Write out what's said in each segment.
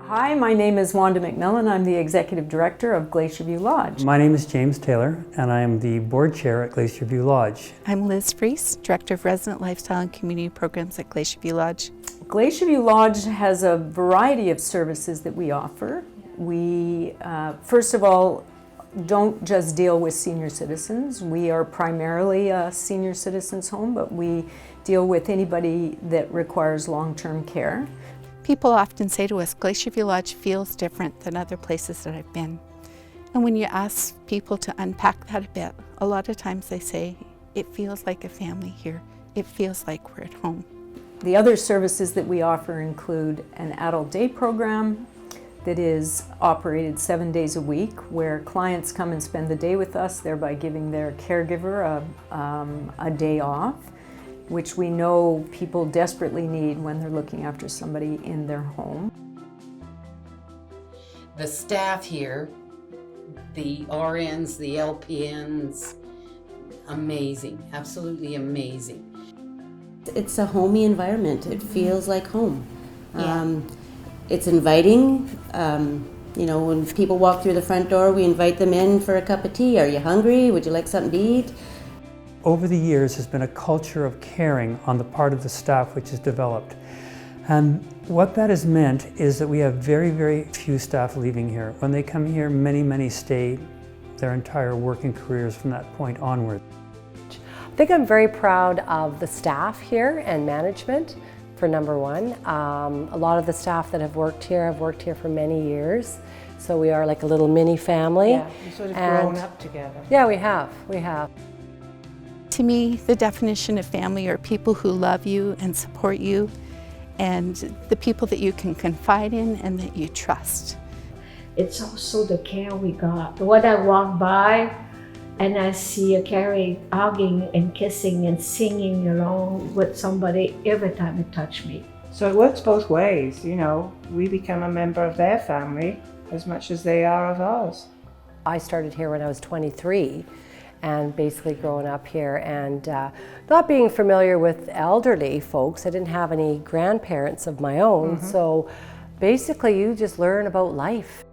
Hi, my name is Wanda McMillan. I'm the Executive Director of Glacier View Lodge. My name is James Taylor, and I am the Board Chair at Glacier View Lodge. I'm Liz Freese, Director of Resident Lifestyle and Community Programs at Glacier View Lodge. Glacier View Lodge has a variety of services that we offer. We, first of all, don't just deal with senior citizens. We are primarily a senior citizens home, but we deal with anybody that requires long-term care. People often say to us, Glacier View Lodge feels different than other places that I've been. And when you ask people to unpack that a bit, a lot of times they say, it feels like a family here. It feels like we're at home. The other services that we offer include an adult day program that is operated 7 days a week, where clients come and spend the day with us, thereby giving their caregiver a day off, which we know people desperately need when they're looking after somebody in their home. The staff here, the RNs, the LPNs, amazing, absolutely amazing. It's a homey environment. It feels like home. Yeah. It's inviting. You know, when people walk through the front door, we invite them in for a cup of tea. Are you hungry? Would you like something to eat? Over the years, there's been a culture of caring on the part of the staff which has developed. And what that has meant is that we have very, very few staff leaving here. When they come here, many stay their entire working careers from that point onward. I think I'm very proud of the staff here and management, for number one. A lot of the staff that have worked here for many years. So we are like a little mini family. Yeah, we've sort of grown up together. Yeah, we have. To me, the definition of family are people who love you and support you, and the people that you can confide in and that you trust. It's also the care we got. When I walk by and I see a Carrie hugging and kissing and singing along with somebody every time it touches me. So it works both ways, you know. We become a member of their family as much as they are of ours. I started here when I was 23 and basically growing up here and not being familiar with elderly folks. I didn't have any grandparents of my own, so basically you just learn about life.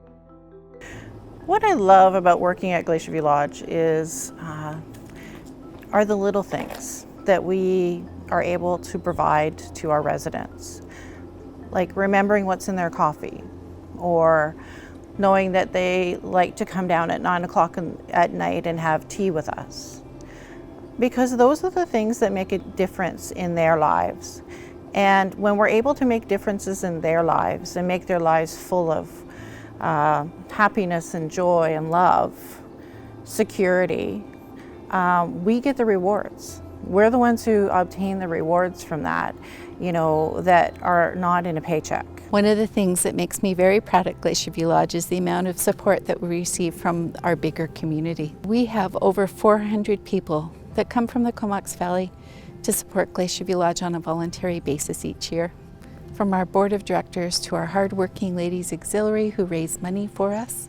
What I love about working at Glacier View Lodge is are the little things that we are able to provide to our residents. Like remembering what's in their coffee, or knowing that they like to come down at 9 o'clock at night and have tea with us. Because those are the things that make a difference in their lives. And when we're able to make differences in their lives and make their lives full of happiness and joy and love, security, we get the rewards. We're the ones who obtain the rewards from that, you know, that are not in a paycheck. One of the things that makes me very proud at Glacier View Lodge is the amount of support that we receive from our bigger community. We have over 400 people that come from the Comox Valley to support Glacier View Lodge on a voluntary basis each year. From our board of directors to our hardworking ladies auxiliary who raise money for us,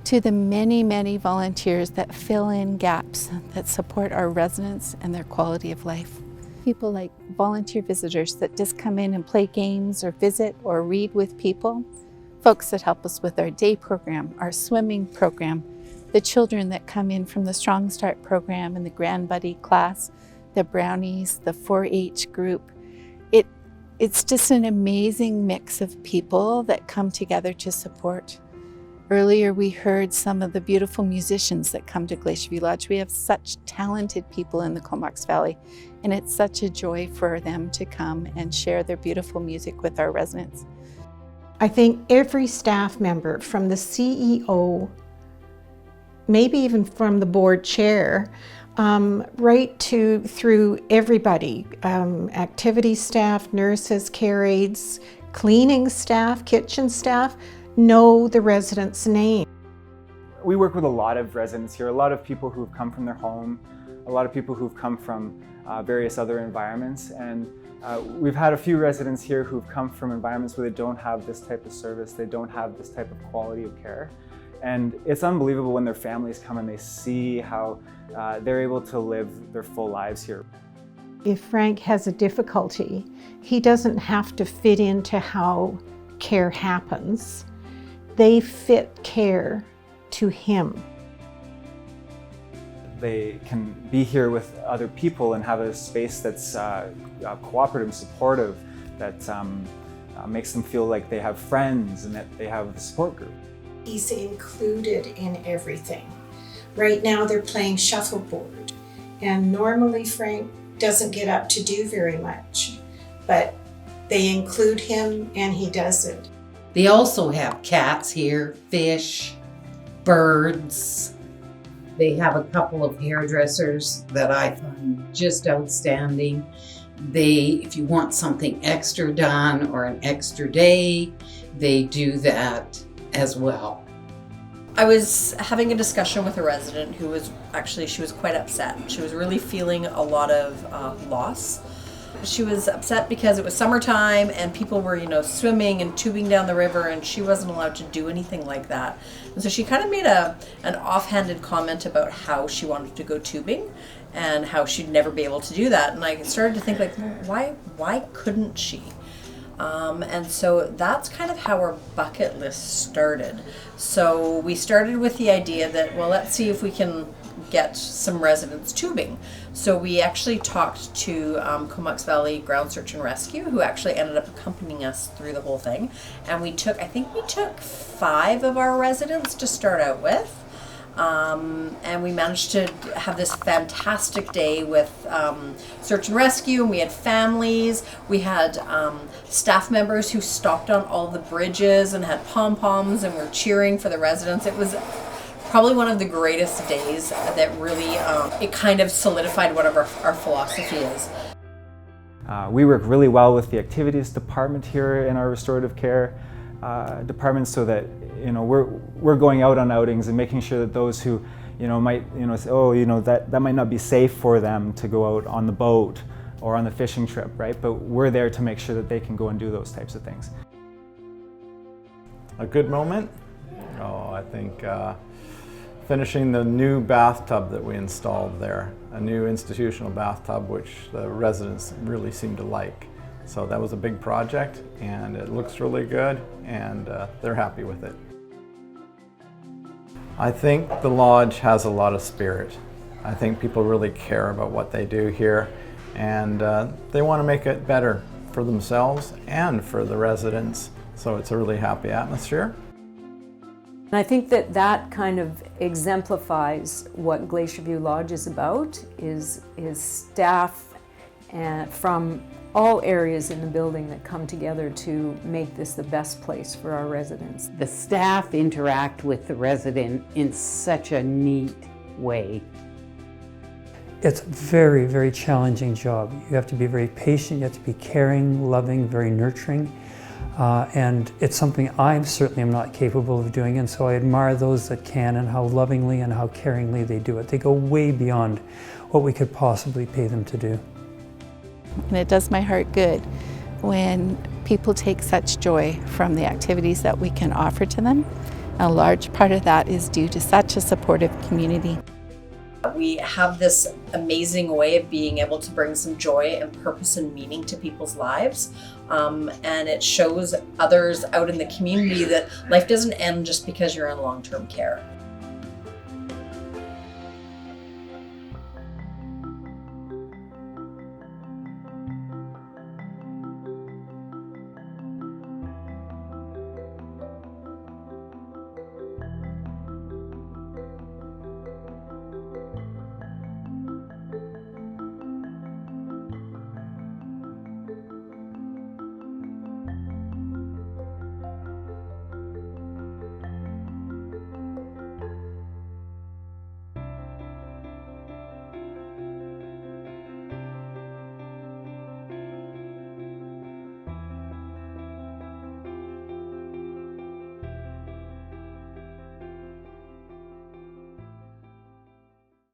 to the many volunteers that fill in gaps that support our residents and their quality of life. People like volunteer visitors that just come in and play games or visit or read with people. Folks that help us with our day program, our swimming program, the children that come in from the Strong Start program and the Grand Buddy class, the Brownies, the 4-H group. It's just an amazing mix of people that come together to support. Earlier we heard some of the beautiful musicians that come to Glacier View Lodge. We have such talented people in the Comox Valley, and it's such a joy for them to come and share their beautiful music with our residents. I think every staff member, from the CEO, maybe even from the board chair, right through everybody, activity staff, nurses, care aides, cleaning staff, kitchen staff, know the resident's name. We work with a lot of residents here, a lot of people who've come from their home, a lot of people who've come from various other environments, and we've had a few residents here who've come from environments where they don't have this type of service, they don't have this type of quality of care. And it's unbelievable when their families come and they see how they're able to live their full lives here. If Frank has a difficulty, he doesn't have to fit into how care happens, they fit care to him. They can be here with other people and have a space that's cooperative, supportive, that makes them feel like they have friends and that they have a support group. He's included in everything. Right now they're playing shuffleboard, and normally Frank doesn't get up to do very much, but they include him and he does it. They also have cats here, fish, birds. They have a couple of hairdressers that I find just outstanding. If you want something extra done or an extra day, they do that as well. I was having a discussion with a resident who was she was quite upset. She was really feeling a lot of loss. She was upset because it was summertime and people were, swimming and tubing down the river, and she wasn't allowed to do anything like that. And so she kind of made an offhanded comment about how she wanted to go tubing and how she'd never be able to do that. And I started to think, why couldn't she? And so that's kind of how our bucket list started. So we started with the idea that, well, let's see if we can get some residents tubing. So we actually talked to Comox Valley Ground Search and Rescue, who actually ended up accompanying us through the whole thing. And I think we took 5 of our residents to start out with. And we managed to have this fantastic day with search and rescue, and we had families, we had staff members who stopped on all the bridges and had pom-poms and were cheering for the residents. It was probably one of the greatest days that really, it kind of solidified what our philosophy is. We work really well with the activities department here in our restorative care department, so that we're going out on outings and making sure that those who might say, oh, that might not be safe for them to go out on the boat or on the fishing trip, right? But we're there to make sure that they can go and do those types of things. A good moment? Oh, I think finishing the new bathtub that we installed there, a new institutional bathtub, which the residents really seem to like. So that was a big project, and it looks really good, and they're happy with it. I think the lodge has a lot of spirit. I think people really care about what they do here, and they want to make it better for themselves and for the residents. So it's a really happy atmosphere. And I think that kind of exemplifies what Glacier View Lodge is about, is staff from all areas in the building that come together to make this the best place for our residents. The staff interact with the resident in such a neat way. It's a very, very challenging job. You have to be very patient, you have to be caring, loving, very nurturing. And it's something I certainly am not capable of doing, and so I admire those that can, and how lovingly and how caringly they do it. They go way beyond what we could possibly pay them to do. And it does my heart good when people take such joy from the activities that we can offer to them. A large part of that is due to such a supportive community. We have this amazing way of being able to bring some joy and purpose and meaning to people's lives. And it shows others out in the community that life doesn't end just because you're in long-term care.